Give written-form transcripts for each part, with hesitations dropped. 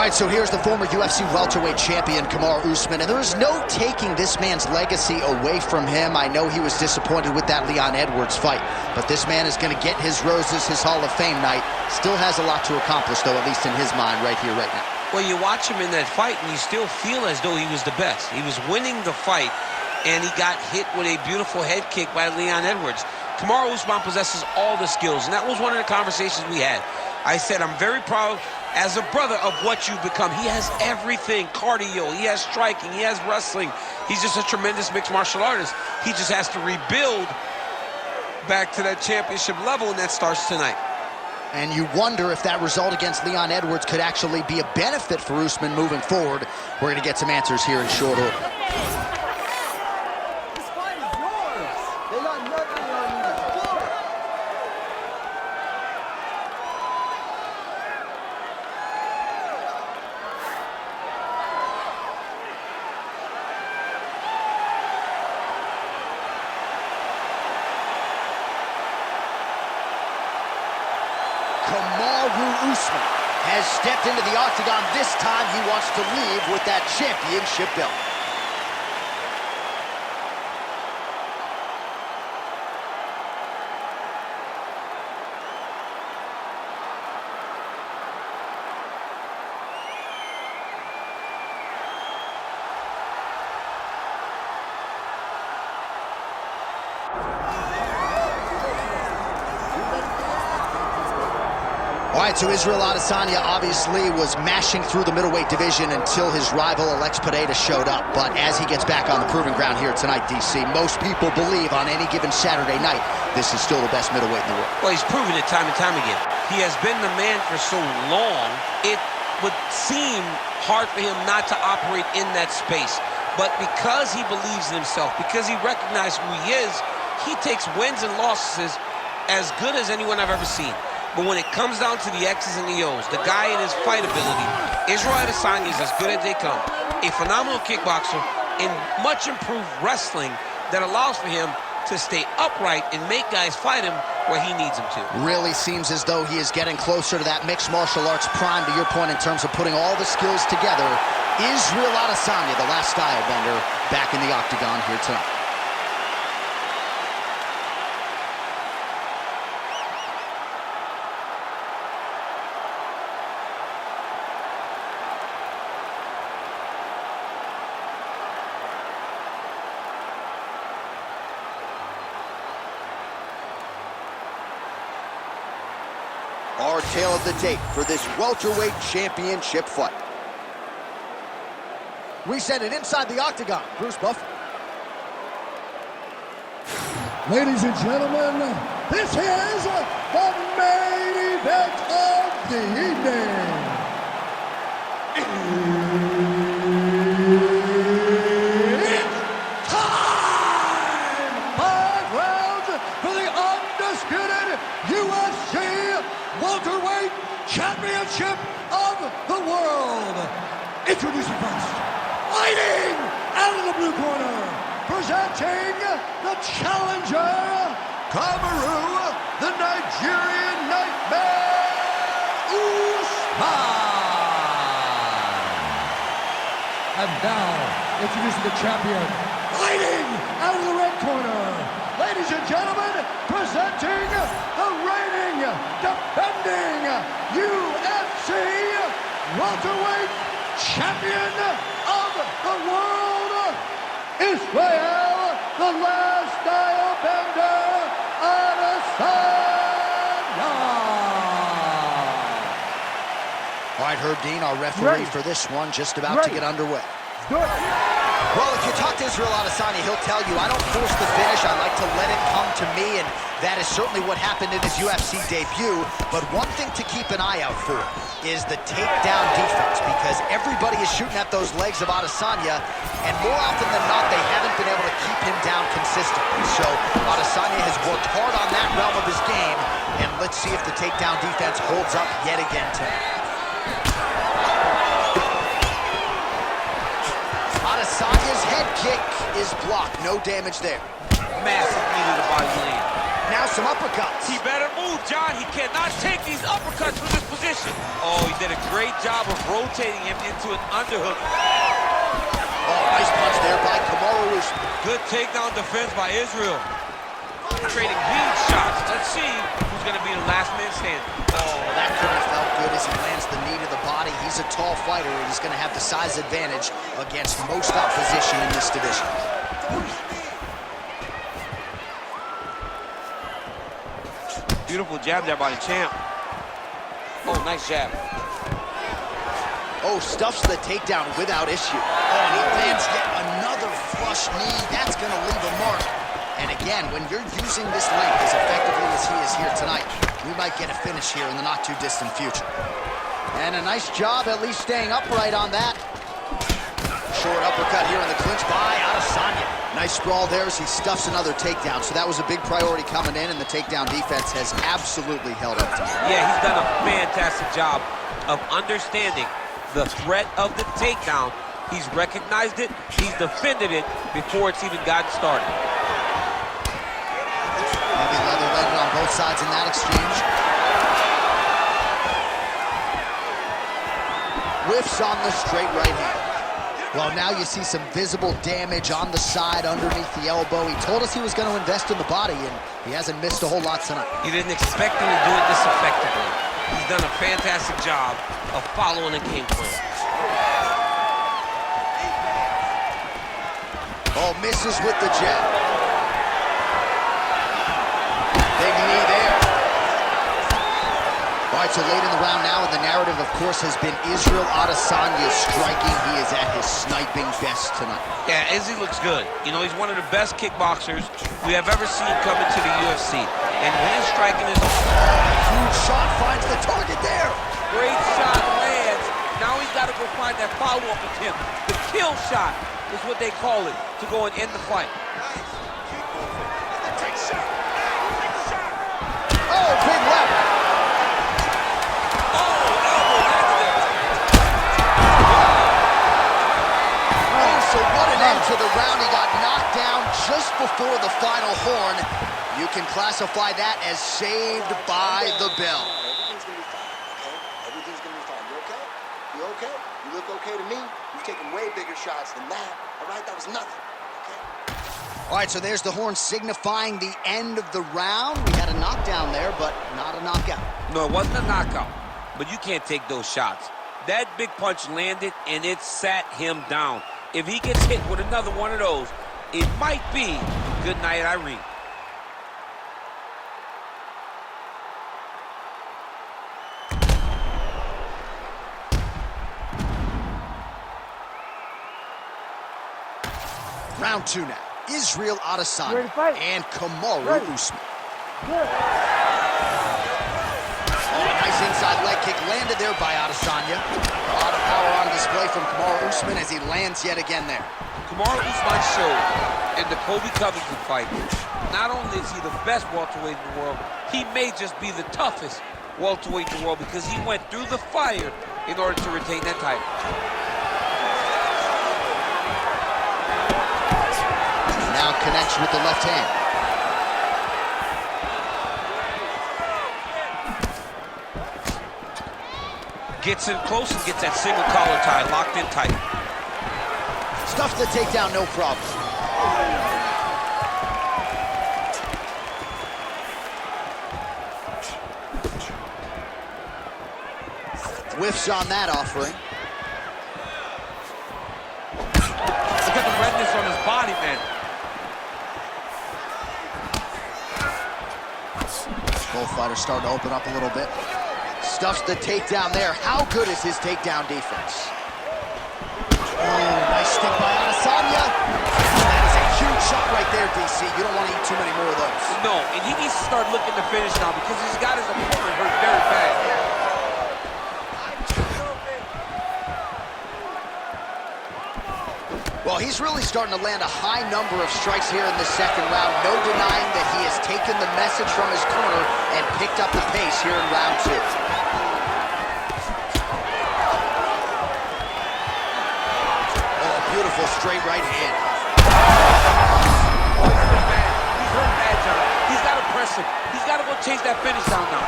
right, so here's the former UFC welterweight champion, Kamaru Usman, and there is no taking this man's legacy away from him. I know he was disappointed with that Leon Edwards fight, but this man is going to get his roses, his Hall of Fame night. Still has a lot to accomplish, though, at least in his mind right here, right now. Well, you watch him in that fight, and you still feel as though he was the best. He was winning the fight, and he got hit with a beautiful head kick by Leon Edwards. Kamaru Usman possesses all the skills, and that was one of the conversations we had. I said, I'm very proud as a brother of what you've become. He has everything: cardio, he has striking, he has wrestling. He's just a tremendous mixed martial artist. He just has to rebuild back to that championship level, and that starts tonight. And you wonder if that result against Leon Edwards could actually be a benefit for Usman moving forward. We're going to get some answers here in short order. Kamaru Usman has stepped into the octagon. This time he wants to leave with that championship belt. All right, so Israel Adesanya obviously was mashing through the middleweight division until his rival Alex Pereira showed up. But as he gets back on the proving ground here tonight, DC, most people believe on any given Saturday night, this is still the best middleweight in the world. Well, he's proven it time and time again. He has been the man for so long, it would seem hard for him not to operate in that space. But because he believes in himself, because he recognizes who he is, he takes wins and losses as good as anyone I've ever seen. But when it comes down to the X's and the O's, the guy and his fight ability, Israel Adesanya is as good as they come. A phenomenal kickboxer in much improved wrestling that allows for him to stay upright and make guys fight him where he needs them to. Really seems as though he is getting closer to that mixed martial arts prime, to your point, in terms of putting all the skills together. Israel Adesanya, the last style bender, back in the octagon here tonight. Our tale of the tape for this welterweight championship fight. We send it inside the octagon. Bruce Buff. Ladies and gentlemen, this is the main event of the evening. It's time! 5 rounds for the undisputed UFC welterweight championship of the world. Introducing first, fighting out of the blue corner, presenting the challenger, Kamaru, the Nigerian Nightmare, Usman. And now, introducing the champion, fighting out of the red corner, ladies and gentlemen, presenting the reigning, defending UFC welterweight champion of the world, Israel, the last style bender, Adesanya. All right, Herb Dean, our referee for this one, just about to get underway. Well, if you talk to Israel Adesanya, he'll tell you, I don't force the finish, I like to let it come to me, and that is certainly what happened in his UFC debut. But one thing to keep an eye out for is the takedown defense, because everybody is shooting at those legs of Adesanya, and more often than not, they haven't been able to keep him down consistently. So Adesanya has worked hard on that realm of his game, and let's see if the takedown defense holds up yet again tonight. Adesanya's head kick is blocked. No damage there. Massive knee to the body lane. Now some uppercuts. He better move. move, John. He cannot take these uppercuts from this position. Oh, he did a great job of rotating him into an underhook. Oh, nice punch there by Kamaru Usman. Good takedown defense by Israel. Trading huge shots. Let's see who's going to be the last man standing. Oh, that couldn't have felt good as he lands the knee to the body. He's a tall fighter, and he's going to have the size advantage against most opposition in this division. Beautiful jab there by the champ. Oh, nice jab. Oh, stuffs the takedown without issue. Oh, and he lands yet another flush knee. That's going to leave a mark. And again, when you're using this length as effectively as he is here tonight, we might get a finish here in the not-too-distant future. And a nice job at least staying upright on that. Short uppercut here in the clinch by Adesanya. Nice sprawl there as he stuffs another takedown. So that was a big priority coming in, and the takedown defense has absolutely held up to him. Yeah, he's done a fantastic job of understanding the threat of the takedown. He's recognized it, he's defended it before it's even gotten started. Heavy leather landed on both sides in that exchange. Whiffs on the straight right hand. Well, now you see some visible damage on the side underneath the elbow. He told us he was going to invest in the body, and he hasn't missed a whole lot tonight. You didn't expect him to do it this effectively. He's done a fantastic job of following the game plan. Oh, misses with the jab. Big knee there. All right, so late in the round now, and the narrative, of course, has been Israel Adesanya's striking. He is at his sniping best tonight. Yeah, Izzy looks good. You know, he's one of the best kickboxers we have ever seen come into the UFC. And when his striking is on... Huge shot finds the target there. Great shot lands. Now he's got to go find that follow-up attempt. The kill shot is what they call it, to go and end the fight. Oh, big left. So what an end to the round. He got knocked down just before the final horn. You can classify that as saved by the bell. Everything's gonna be fine, okay? Everything's gonna be fine. You okay? You okay? You look okay to me. You've taken way bigger shots than that. All right, that was nothing, okay? All right, so there's the horn signifying the end of the round. We had a knockdown there, but not a knockout. No, it wasn't a knockout, but you can't take those shots. That big punch landed, and it sat him down. If he gets hit with another one of those, it might be good night, Irene. Round two now. Israel Adesanya and Kamaru Usman. Oh, a nice inside leg kick landed there by Adesanya. A lot of power on display from Kamaru Usman as he lands yet again there. Kamaru Usman showed in the Colby Covington fight, not only is he the best welterweight in the world, he may just be the toughest welterweight in the world because he went through the fire in order to retain that title. Now connects with the left hand. Gets in close and gets that single collar tie locked in tight. Stuffs the takedown, no problem. Whiffs on that offering. Look at the redness on his body, man. Both fighters starting to open up a little bit. Stuffs the takedown there. How good is his takedown defense? Oh, nice stick by Adesanya. That is a huge shot right there, DC. You don't want to eat too many more of those. No, and he needs to start looking to finish now because he's got his opponent hurt very bad. Well, he's really starting to land a high number of strikes here in the second round. No denying that he has taken the message from his corner and picked up the pace here in round two. Oh, beautiful straight right hand. He's hurt bad, John. He's got to press Listen, he's got to go chase that finish down now.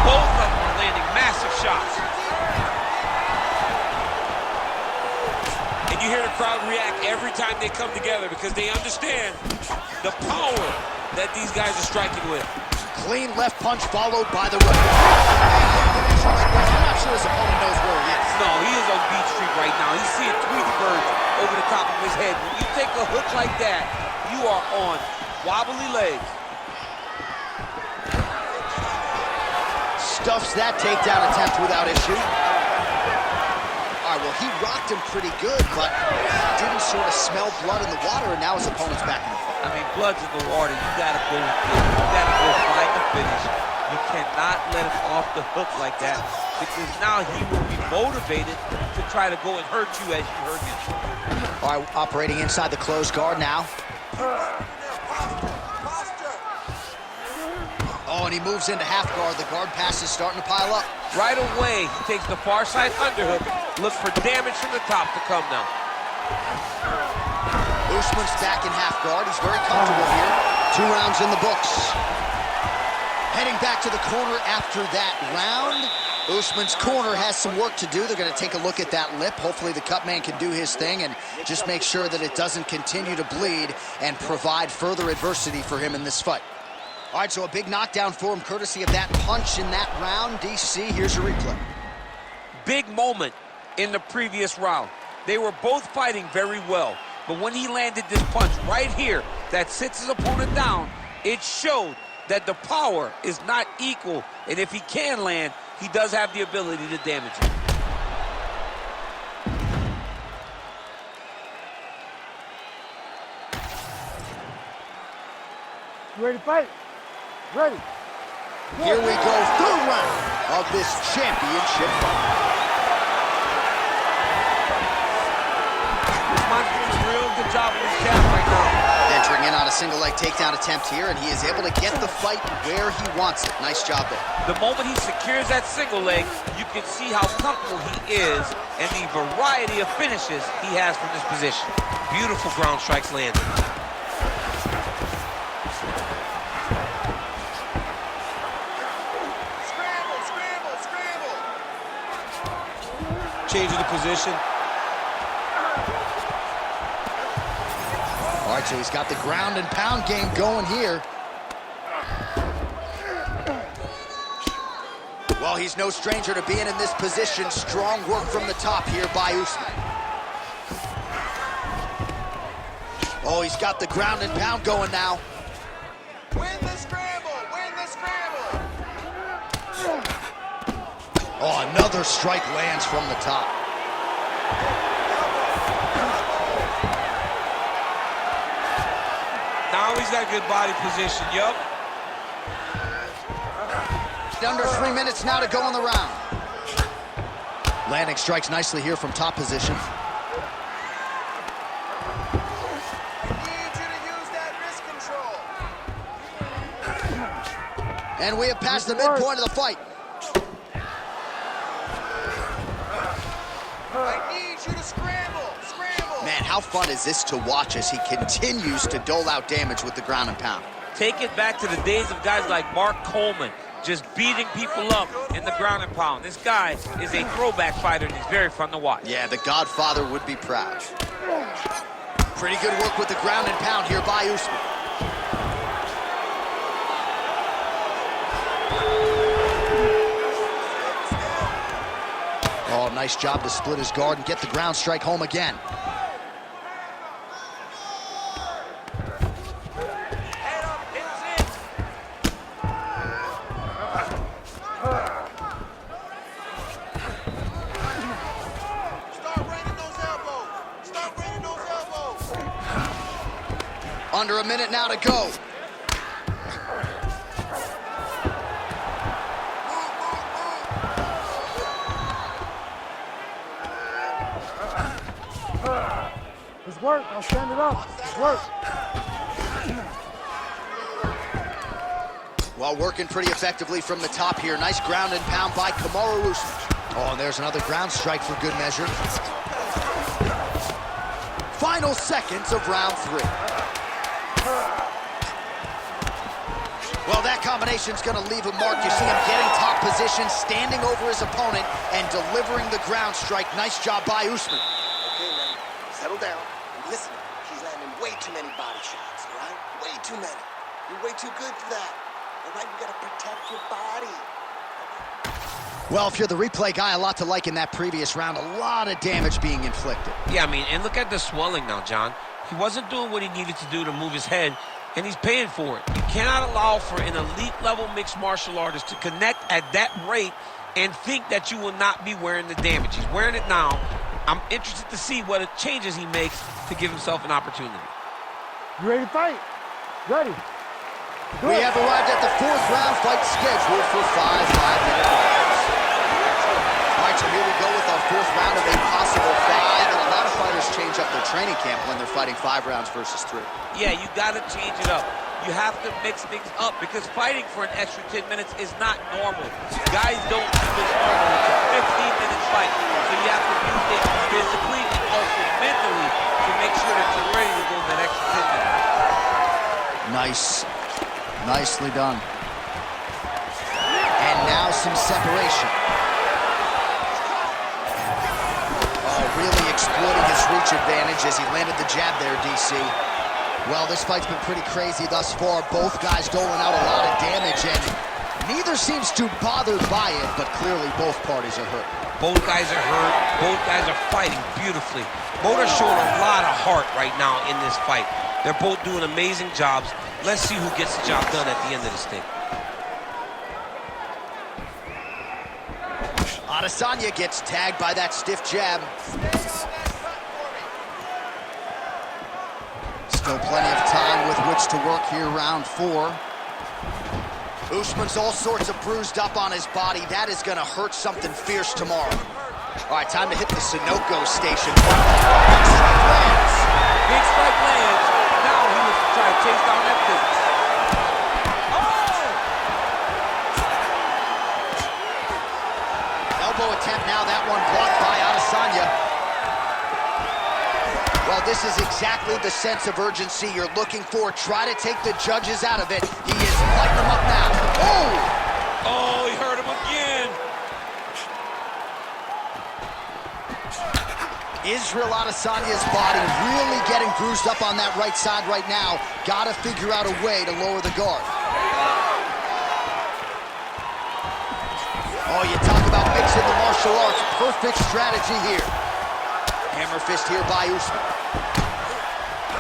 Both of them are landing massive shots. And you hear the crowd react every time they come together because they understand the power that these guys are striking with. Clean left punch followed by the right. I'm not sure his opponent knows where he is. No, he is on Beach Street right now. He's seeing Tweety birds over the top of his head. When you take a hook like that, you are on wobbly legs. Stuffs that takedown attempt without issue. All right, well, he rocked him pretty good, but didn't sort of smell blood in the water, and now his opponent's back in the fight. I mean, blood's in the water. You gotta go with it. You gotta go find the finish. You cannot let him off the hook like that, because now he will be motivated to try to go and hurt you as you hurt him. All right, operating inside the closed guard now. Oh, and he moves into half guard. The guard pass is starting to pile up. Right away, he takes the far side underhook. Look for damage from the top to come now. Usman's back in half guard. He's very comfortable here. 2 rounds in the books. Heading back to the corner after that round. Usman's corner has some work to do. They're going to take a look at that lip. Hopefully the cut man can do his thing and just make sure that it doesn't continue to bleed and provide further adversity for him in this fight. All right, so a big knockdown for him courtesy of that punch in that round. DC, here's your replay. Big moment in the previous round. They were both fighting very well, but when he landed this punch right here that sits his opponent down, it showed that the power is not equal, and if he can land, he does have the ability to damage him. You ready to fight? Ready. Here we go, 3rd round of this championship fight. Usman's doing a real good job with his jab right now. Entering in on a single leg takedown attempt here, and he is able to get the fight where he wants it. Nice job there. The moment he secures that single leg, you can see how comfortable he is and the variety of finishes he has from this position. Beautiful ground strikes landed. Changing the position. All right, so he's got the ground and pound game going here. Well, he's no stranger to being in this position. Strong work from the top here by Usman. Oh, he's got the ground and pound going now. Win the scramble! Win the scramble! Oh, another strike lands from the top. Now he's got good body position, yup. Under 3 minutes now to go in the round. Landing strikes nicely here from top position. I need you to use that wrist control. And we have passed the midpoint of the fight. I need you to scramble, scramble. Man, how fun is this to watch as he continues to dole out damage with the ground and pound? Take it back to the days of guys like Mark Coleman, just beating people up in the ground and pound. This guy is a throwback fighter, and he's very fun to watch. Yeah, the Godfather would be proud. Pretty good work with the ground and pound here by Usman. Oh, nice job to split his guard and get the ground strike home again. Under a minute now to go. It's work. I'll stand it up. It's work. Well, working pretty effectively from the top here. Nice ground and pound by Kamaru Usman. Oh, and there's another ground strike for good measure. Final seconds of round 3. Well, that combination's gonna leave a mark. You see him getting top position, standing over his opponent, and delivering the ground strike. Nice job by Usman. Okay, man, settle down. And listen, he's landing way too many body shots, all right? Way too many. You're way too good for that. All right, you gotta protect your body. Well, if you're the replay guy, a lot to like in that previous round. A lot of damage being inflicted. Yeah, I mean, and look at the swelling now, John. He wasn't doing what he needed to do to move his head, and he's paying for it. You cannot allow for an elite-level mixed martial artist to connect at that rate and think that you will not be wearing the damage. He's wearing it now. I'm interested to see what changes he makes to give himself an opportunity. You ready to fight? Ready. We have arrived at the 4th round fight scheduled for 5 5-minute rounds. All right, so here we go with our 4th round of a possible 5, and a lot of fighters change up their training camp when they're fighting 5 rounds versus 3. Yeah, you got to change it up. You have to mix things up because fighting for an extra 10 minutes is not normal. Guys don't do this normally. It's a 15-minute fight, so you have to do things physically and also mentally to make sure that you're ready to go that extra 10 minutes. Nice. Nicely done. And now some separation. Oh, really exploiting his reach advantage as he landed the jab there, DC. Well, this fight's been pretty crazy thus far. Both guys doling out a lot of damage, and neither seems too bothered by it, but clearly both parties are hurt. Both guys are hurt. Both guys are fighting beautifully. Both are showing a lot of heart right now in this fight. They're both doing amazing jobs. Let's see who gets the job done at the end of this thing. Adesanya gets tagged by that stiff jab. Still plenty of time with which to work here, round 4. Usman's all sorts of bruised up on his body. That is gonna hurt something fierce tomorrow. All right, time to hit the Sunoco station. Big strike lands. Big strike lands. Now he was trying to chase down that business. Elbow attempt now, that one blocked by Adesanya. Well, this is exactly the sense of urgency you're looking for. Try to take the judges out of it. He is lighting them up now. Oh! Oh, he hurt him again. Israel Adesanya's body really getting bruised up on that right side right now. Gotta figure out a way to lower the guard. Oh, you talk about mixing the martial arts. Perfect strategy here. Hammer fist here by Usman.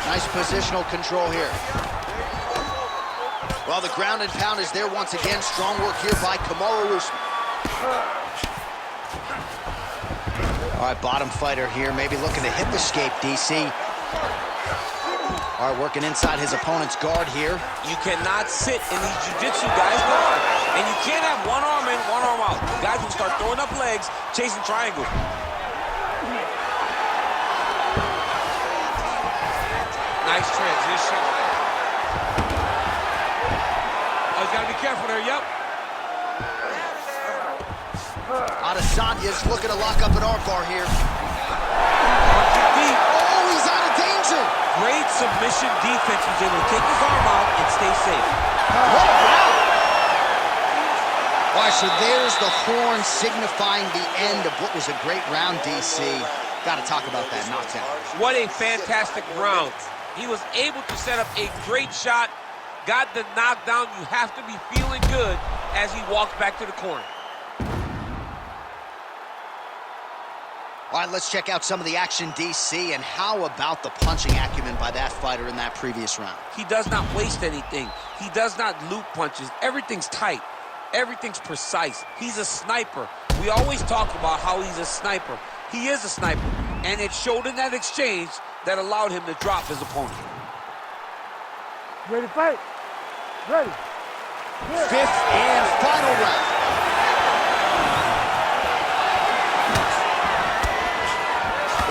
Nice positional control here. Well, the ground and pound is there once again. Strong work here by Kamaru Usman. All right, bottom fighter here, maybe looking to hip escape, DC. All right, working inside his opponent's guard here. You cannot sit in these jiu-jitsu guys' guard. And you can't have one arm in, one arm out. Guys will start throwing up legs, chasing triangle. Nice transition. Oh, he's got to be careful there, yep. Adesanya's looking to lock up an armbar here. Deep. Oh, he's out of danger. Great submission defense. He's able to take his arm out and stay safe. What a round. All right, so there's the horn signifying the end of what was a great round, DC. Got to talk about that knockdown. What a fantastic round. He was able to set up a great shot, got the knockdown. You have to be feeling good as he walks back to the corner. All right, let's check out some of the action, DC, and how about the punching acumen by that fighter in that previous round? He does not waste anything. He does not loop punches. Everything's tight. Everything's precise. He's a sniper. We always talk about how he's a sniper. He is a sniper, and it showed in that exchange that allowed him to drop his opponent. Ready to fight? Ready. Yeah. 5th and final round.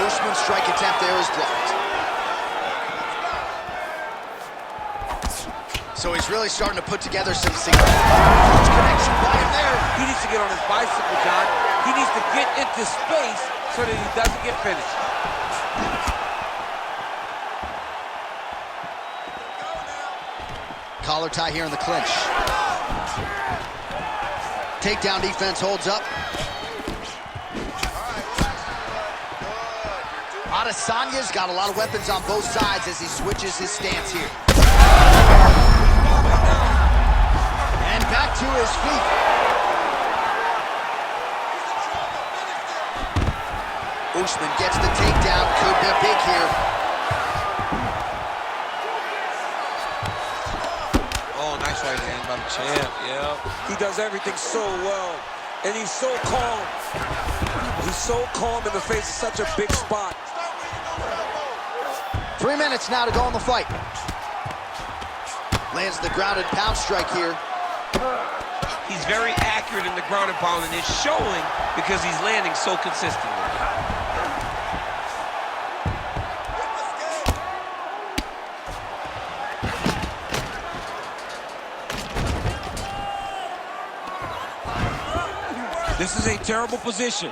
Usman's strike attempt there is blocked. So he's really starting to put together some significant connection by him there. He needs to get on his bicycle, John. He needs to get into space so that he doesn't get finished. Collar tie here in the clinch. Takedown defense holds up. Adesanya's got a lot of weapons on both sides as he switches his stance here. And back to his feet. Usman gets the takedown. Could be big here. Oh, nice right hand by the champ, yeah. He does everything so well, and he's so calm. He's so calm in the face of such a big spot. 3 minutes now to go in the fight. Lands the grounded pound strike here. He's very accurate in the ground and pound, and it's showing because he's landing so consistently. This is a terrible position.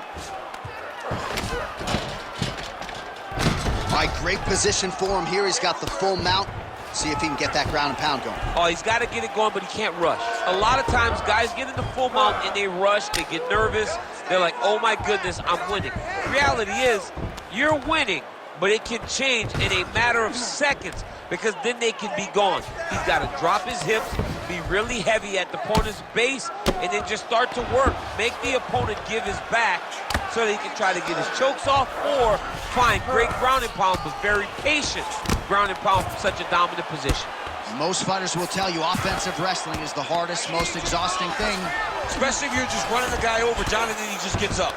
All right, great position for him here. He's got the full mount. See if he can get that ground and pound going. Oh, he's got to get it going, but he can't rush. A lot of times, guys get in the full mount and they rush, they get nervous. They're like, oh my goodness, I'm winning. The reality is, you're winning, but it can change in a matter of seconds because then they can be gone. He's got to drop his hips, be really heavy at the opponent's base, and then just start to work. Make the opponent give his back so that he can try to get his chokes off or find great ground and pound, but very patient ground and pound from such a dominant position. Most fighters will tell you offensive wrestling is the hardest, most exhausting thing. Especially if you're just running the guy over, Jonathan, he just gets up.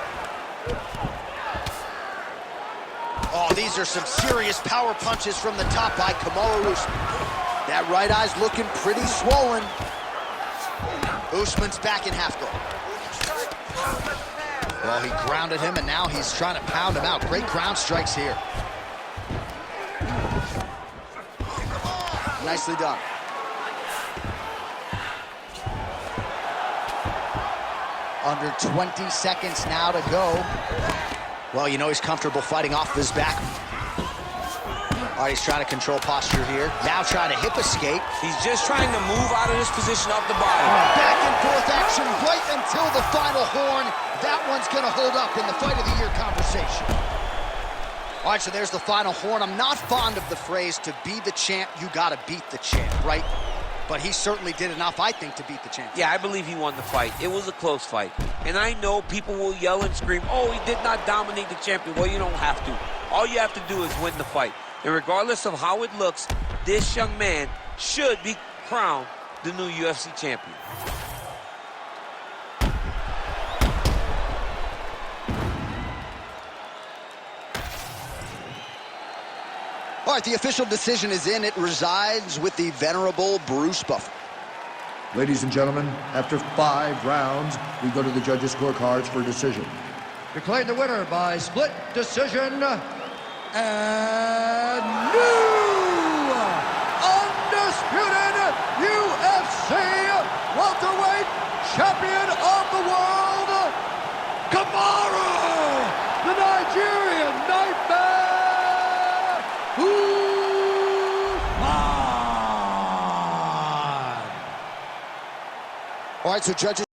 Oh, these are some serious power punches from the top by Kamaru Usman. That right eye's looking pretty swollen. Usman's back in half guard. Well, he grounded him, and now he's trying to pound him out. Great ground strikes here. Nicely done. Under 20 seconds now to go. Well, you know he's comfortable fighting off his back. All right, he's trying to control posture here. Now trying to hip escape. He's just trying to move out of this position off the bottom. Back and forth action right until the final horn. That one's going to hold up in the Fight of the Year conversation. All right, so there's the final horn. I'm not fond of the phrase, to be the champ, you got to beat the champ, right? But he certainly did enough, I think, to beat the champ. Yeah, I believe he won the fight. It was a close fight. And I know people will yell and scream, oh, he did not dominate the champion. Well, you don't have to. All you have to do is win the fight. And regardless of how it looks, this young man should be crowned the new UFC champion. All right, the official decision is in. It resides with the venerable Bruce Buffer. Ladies and gentlemen, after 5 rounds, we go to the judges' scorecards for decision. Declared the winner by split decision, and new undisputed UFC welterweight champion of the world, Kamaru, the Nigerian Nightmare Usman. All right, so judges.